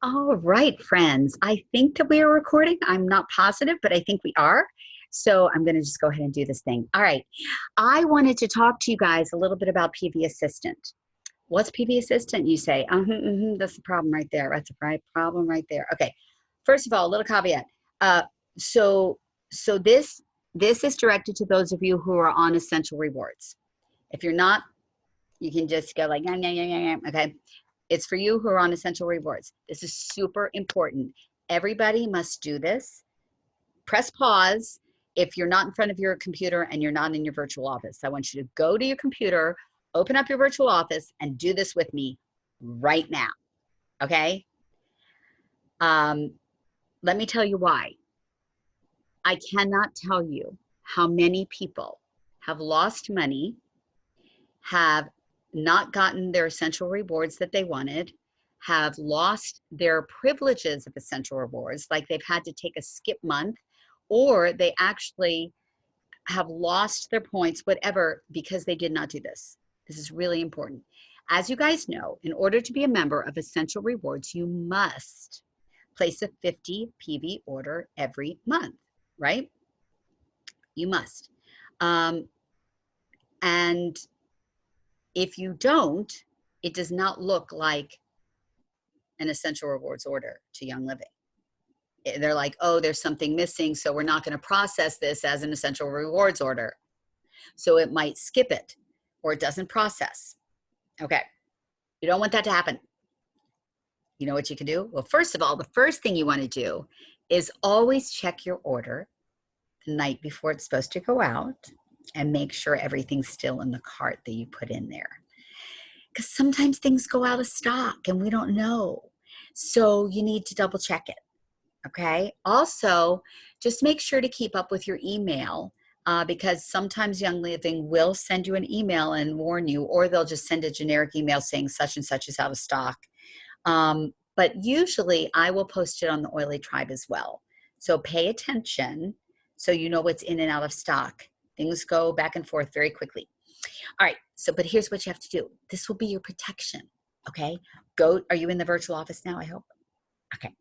All right, friends. I think that we are recording. I'm not positive, but I think we are. So I'm going to just go ahead and do this thing. All right. I wanted to talk to you guys a little bit about PV Assistant. What's PV Assistant? You say, that's the problem right there. That's the right problem right there. Okay. First of all, a little caveat. Uh, so so this is directed to those of you who are on essential rewards. If you're not, you can just go like, yeah, yeah, yeah, yeah, yeah. Okay. It's for you who are on essential rewards. This is super important. Everybody must do this. Press pause if you're not in front of your computer and you're not in your virtual office. I want you to go to your computer, open up your virtual office, and do this with me right now. Okay? Let me tell you why. I cannot tell you how many people have lost money, have not gotten their essential rewards that they wanted, have lost their privileges of essential rewards, like they've had to take a skip month, or they actually have lost their points, whatever, because they did not do this. This is really important. As you guys know, in order to be a member of Essential Rewards, you must place a 50 PV order every month, right? You must. And if you don't, it does not look like an Essential Rewards order to Young Living. They're like, oh, there's something missing, so we're not going to process this as an Essential Rewards order. So it might skip it, or it doesn't process. Okay, you don't want that to happen. You know what you can do? Well, first of all, the first thing you want to do is always check your order the night before it's supposed to go out and make sure everything's still in the cart that you put in there. Because sometimes things go out of stock and we don't know. So you need to double check it. Okay. Also, just make sure to keep up with your email because sometimes Young Living will send you an email and warn you, or they'll just send a generic email saying such and such is out of stock. But usually I will post it on the Oily Tribe as well. So pay attention so you know what's in and out of stock. Things go back and forth very quickly. All right. So, but here's what you have to do. This will be your protection. Okay. Are you in the virtual office now? I hope. Okay.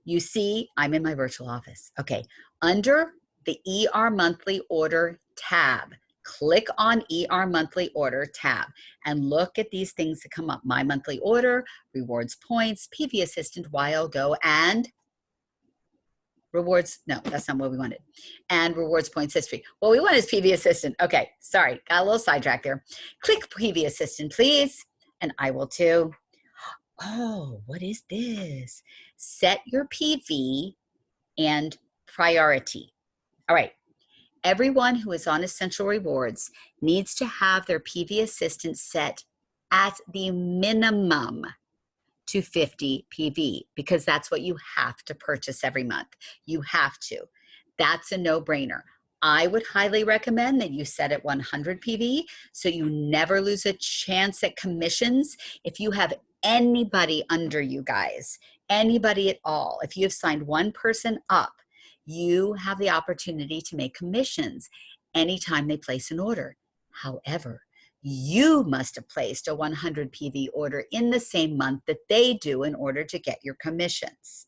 You see, I'm in my virtual office. Okay. Under the ER monthly order tab, click on ER monthly order tab and look at these things that come up. My monthly order, rewards points, PV Assistant, while go, and rewards. No, that's not what we wanted. And rewards points history. What we want is PV Assistant. Okay, sorry, got a little sidetracked there. Click PV Assistant, please. And I will too. Oh, what is this? Set your PV and priority. All right. Everyone who is on Essential Rewards needs to have their PV Assistant set at the minimum to 50 PV because that's what you have to purchase every month. You have to. That's a no-brainer. I would highly recommend that you set at 100 PV so you never lose a chance at commissions. If you have anybody under you guys, anybody at all, if you have signed one person up, you have the opportunity to make commissions anytime they place an order. However, you must have placed a 100 PV order in the same month that they do in order to get your commissions.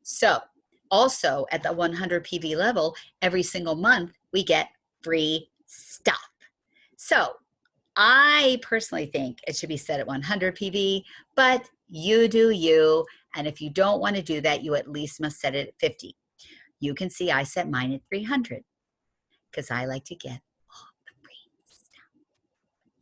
So also at the 100 PV level, every single month we get free stuff. So I personally think it should be set at 100 PV, but you do you. And if you don't want to do that, you at least must set it at 50. You can see I set mine at 300 because I like to get all the free stuff.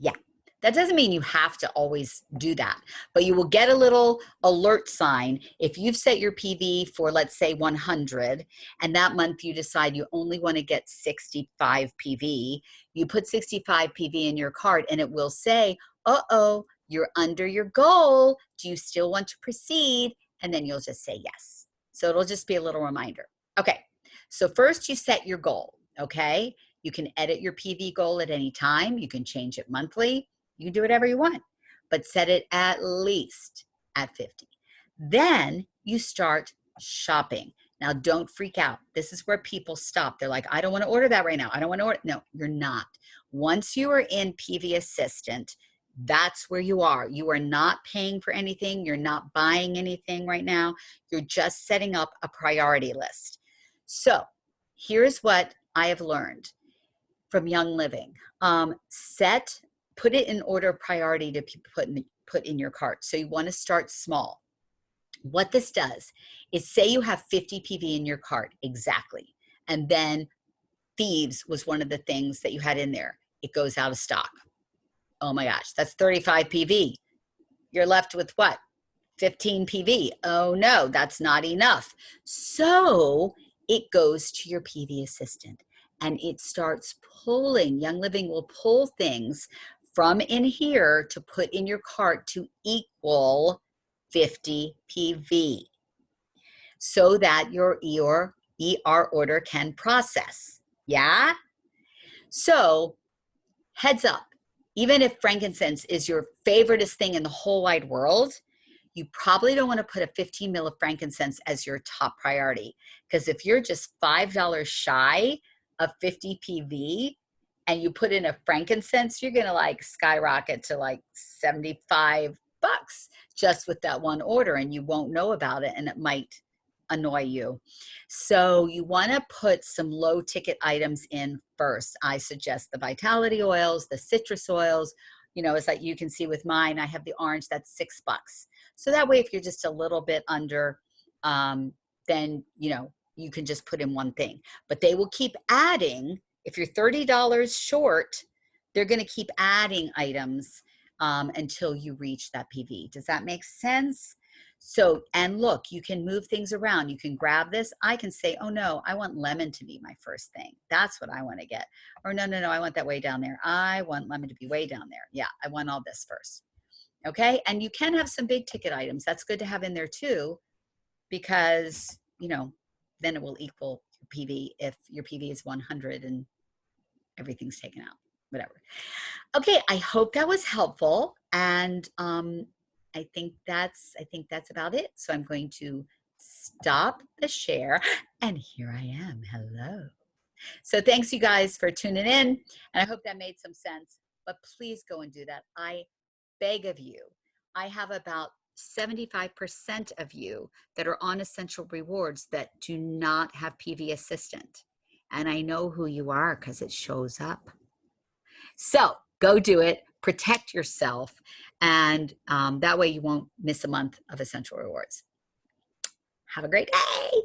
Yeah. That doesn't mean you have to always do that, but you will get a little alert sign if you've set your PV for, let's say, 100, and that month you decide you only want to get 65 PV. You put 65 PV in your cart, and it will say, uh-oh, you're under your goal. Do you still want to proceed? And then you'll just say yes. So it'll just be a little reminder. Okay, so first you set your goal, okay? You can edit your PV goal at any time. You can change it monthly. You can do whatever you want, but set it at least at 50. Then you start shopping. Now, don't freak out. This is where people stop. They're like, I don't want to order that right now. I don't want to order. No, you're not. Once you are in PV Assistant, That's where you are. You are not paying for anything. You're not buying anything right now. You're just setting up a priority list. So here's what I have learned from Young Living. Put it in order of priority to put in your cart. So you want to start small. What this does is, say you have 50 PV in your cart, exactly. And then thieves was one of the things that you had in there. It goes out of stock. Oh my gosh, that's 35 PV. You're left with what? 15 PV. Oh no, that's not enough. So it goes to your PV assistant and it starts pulling. Young Living will pull things from in here to put in your cart to equal 50 PV so that your ER order can process. Yeah? So heads up, even if frankincense is your favoriteest thing in the whole wide world, you probably don't want to put a 15 mil of frankincense as your top priority. Because if you're just $5 shy of 50 PV and you put in a frankincense, you're going to like skyrocket to like 75 bucks just with that one order, and you won't know about it and it might annoy you. So you want to put some low ticket items in first. I suggest the vitality oils, the citrus oils. You know, it's like you can see with mine, I have the orange, that's $6. So that way, if you're just a little bit under, then, you know, you can just put in one thing. But they will keep adding. If you're $30 short, they're going to keep adding items until you reach that PV. Does that make sense? So, and look, you can move things around. You can grab this. I can say, oh no, I want lemon to be my first thing. That's what I want to get. Or no, I want that way down there. I want lemon to be way down there. Yeah, I want all this first. Okay, and you can have some big ticket items. That's good to have in there too, because, you know, then it will equal your PV if your PV is 100 and everything's taken out, whatever. Okay, I hope that was helpful. And I think that's about it. So I'm going to stop the share, and here I am. Hello. So thanks you guys for tuning in, and I hope that made some sense. But please go and do that. I beg of you. I have about 75% of you that are on Essential Rewards that do not have PV Assistant. And I know who you are because it shows up. So go do it, protect yourself, and that way you won't miss a month of Essential Rewards. Have a great day.